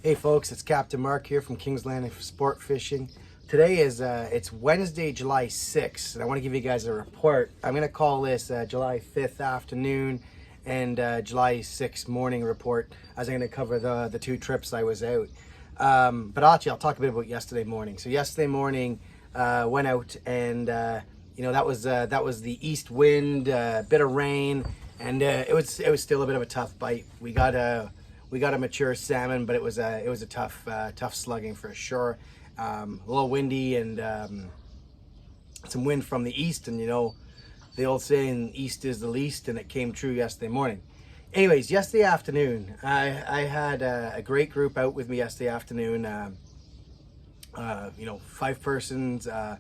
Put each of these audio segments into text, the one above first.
Hey folks, it's Captain Mark here from Kings Landing Sport Fishing. Today is it's Wednesday, July 6th, and I want to give you guys a report. I'm going to call this July 5th afternoon and July 6th morning report, as I'm going to cover the two trips I was out. But actually, I'll talk a bit about yesterday morning. So yesterday morning, went out and that was the east wind, bit of rain, and it was still a bit of a tough bite. We got a mature salmon, but it was a tough slugging for sure. A little windy and some wind from the east, and the old saying, "East is the least," and it came true yesterday morning. Anyways, yesterday afternoon, I had a great group out with me yesterday afternoon. 5 persons. I'm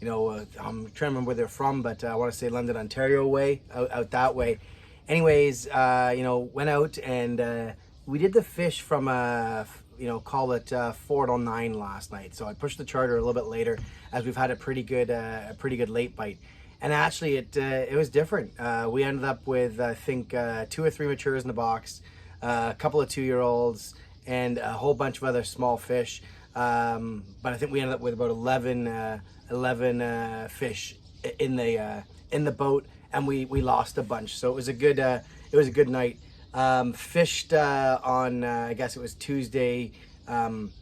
trying to remember where they're from, but I want to say London, Ontario way, out that way. Anyways, went out and we did the fish from call it 4 till 9 last night. So I pushed the charter a little bit later, as we've had a pretty good late bite. And actually, it was different. We ended up with, I think, 2 or 3 matures in the box, a couple of 2-year-olds, and a whole bunch of other small fish. But I think we ended up with about 11 fish in the boat, and we lost a bunch. So it was a good night. Fished on I guess it was Tuesday,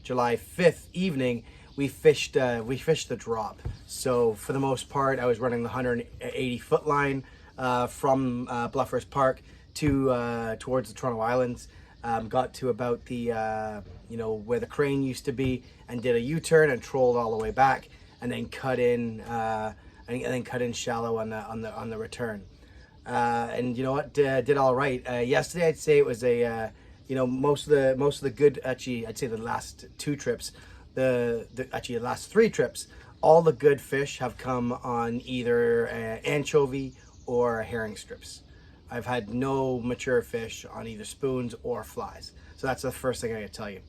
July 5th evening. We fished the drop. So for the most part, I was running the 180 foot line from Bluffers Park to towards the Toronto Islands. Got to about the where the crane used to be, and did a U-turn and trolled all the way back, and then cut in shallow on the return. And you know what, did all right. Yesterday, I'd say it was most of the good, actually, I'd say the last 2 trips, the last 3 trips, all the good fish have come on either anchovy or herring strips. I've had no mature fish on either spoons or flies. So that's the first thing I gotta tell you.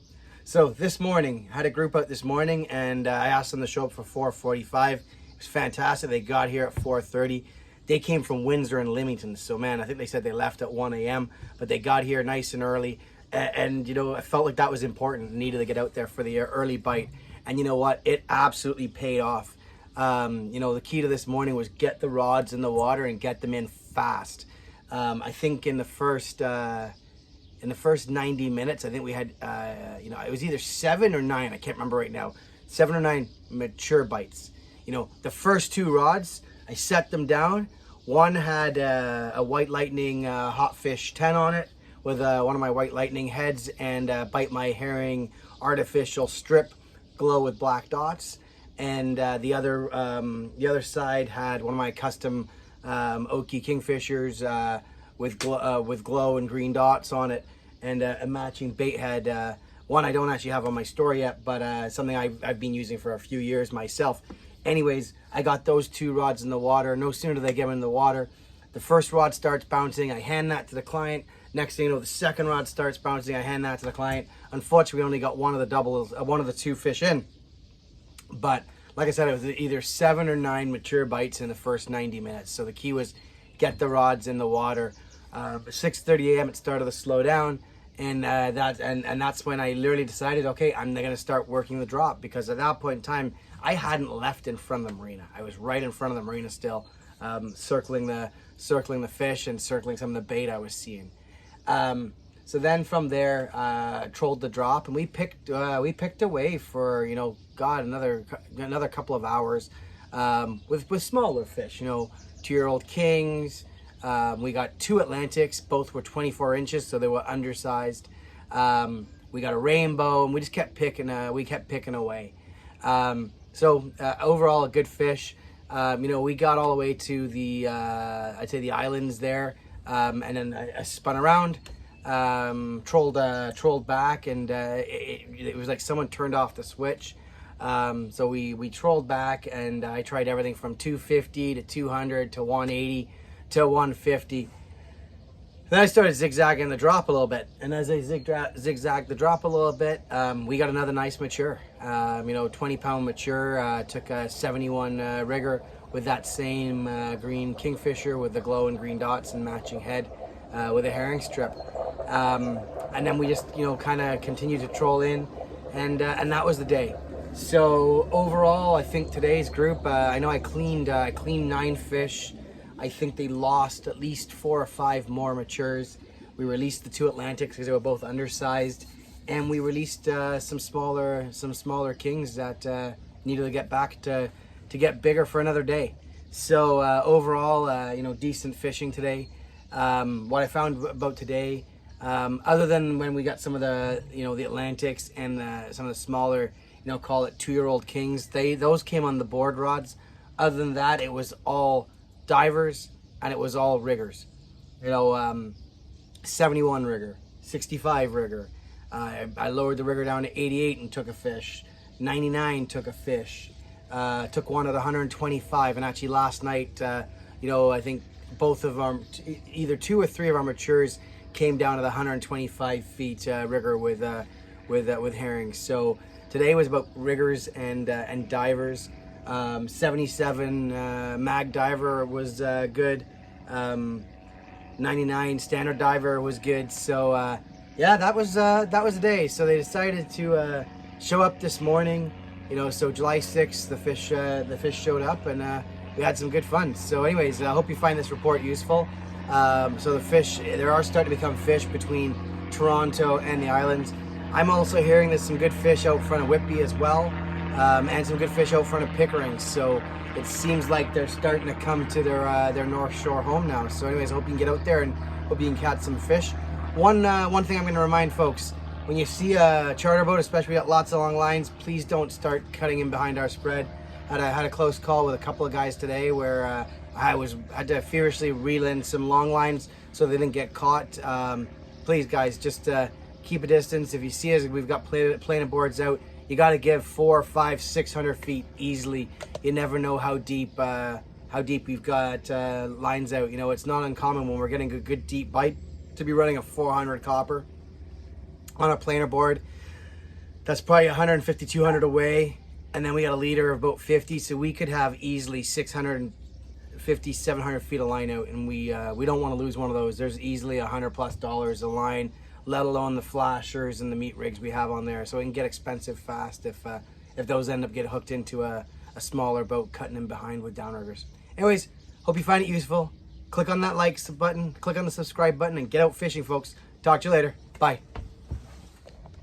So this morning, had a group out this morning, and I asked them to show up for 4:45. It was fantastic. They got here at 4:30. They came from Windsor and Leamington, so man, I think they said they left at 1 a.m., but they got here nice and early, and I felt like that was important. Needed to get out there for the early bite, and you know what? It absolutely paid off. The key to this morning was get the rods in the water and get them in fast. I think in the first 90 minutes, I think we had it was either 7 or 9. I can't remember right now. 7 or 9 mature bites. The first 2 rods, I set them down. One had a White Lightning Hot Fish 10 on it with one of my White Lightning heads, and Bite My Herring artificial strip glow with black dots. And the other side had one of my custom Oki Kingfishers with glow and green dots on it, and a matching bait head. One I don't actually have on my store yet, but something I've been using for a few years myself. Anyways, I got those 2 rods in the water. No sooner do they get them in the water, the first rod starts bouncing. I hand that to the client. Next thing you know, the second rod starts bouncing. I hand that to the client. Unfortunately, we only got one of the 2 fish in. But like I said, it was either 7 or 9 mature bites in the first 90 minutes. So the key was get the rods in the water. 6:30 a.m. it started to slow down, and that's when I literally decided, okay, I'm going to start working the drop, because at that point in time, I hadn't left in front of the marina. I was right in front of the marina still, circling the fish and circling some of the bait I was seeing. So then from there, trolled the drop, and we picked away for another couple of hours with smaller fish. 2-year-old kings. We got 2 Atlantics. Both were 24 inches, so they were undersized. We got a rainbow, and we just kept picking. We kept picking away. So overall, a good fish. We got all the way to the I'd say the islands there, and then I spun around, trolled back, and it was like someone turned off the switch. So we trolled back, and I tried everything from 250 to 200 to 180 to 150. Then I started zigzagging the drop a little bit, and as I zigzagged the drop a little bit, we got another nice mature, 20-pound mature. Took a 71 rigger with that same green kingfisher with the glow and green dots and matching head, with a herring strip. and then we just, you know, kind of continued to troll in, and that was the day. So overall, I think today's group, I know I cleaned 9 fish. I think they lost at least 4 or 5 more matures. We released the 2 Atlantics because they were both undersized, and we released some smaller kings that needed to get back to get bigger for another day. So overall, you know, decent fishing today. What I found about today, other than when we got some of the, you know, the Atlantics and some of the smaller, you know, call it 2-year-old kings, those came on the board rods. Other than that, it was all divers and it was all riggers. You know, 71 rigger, 65 rigger. I lowered the rigger down to 88 and took a fish. 99 took a fish. Took one at 125, and actually last night, you know, I think both of our, either 2 or 3 of our matures came down to the 125 feet rigger with herring. So today was about riggers and divers. 77 mag diver was good. 99 standard diver was good. So yeah, that was the day. So they decided to show up this morning. You know, so July 6th, the fish showed up, and we had some good fun. So anyways, I hope you find this report useful. So the fish, there are starting to become fish between Toronto and the islands. I'm also hearing there's some good fish out front of Whitby as well, and some good fish out front of Pickering. So it seems like they're starting to come to their North Shore home now. So anyways, I hope you can get out there and hope you can catch some fish. One thing I'm going to remind folks: when you see a charter boat, especially got lots of long lines, please don't start cutting in behind our spread. I had a close call with a couple of guys today where I had to furiously reel in some long lines so they didn't get caught. Please, guys, just keep a distance. If you see us, we've got planer boards out. You got to give 400, 500, 600 feet easily. You never know how deep we've got lines out. You know, it's not uncommon when we're getting a good deep bite to be running a 400 copper on a planer board. That's probably 150, 200 away, and then we got a leader of about 50, so we could have easily 650, 700 feet of line out, and we don't want to lose one of those. There's easily $100+ a line, let alone the flashers and the meat rigs we have on there, so it can get expensive fast if those end up getting hooked into a smaller boat cutting in behind with downriggers. Anyways, hope you find it useful. Click on that like button, click on the subscribe button, and get out fishing, folks. Talk to you later. Bye.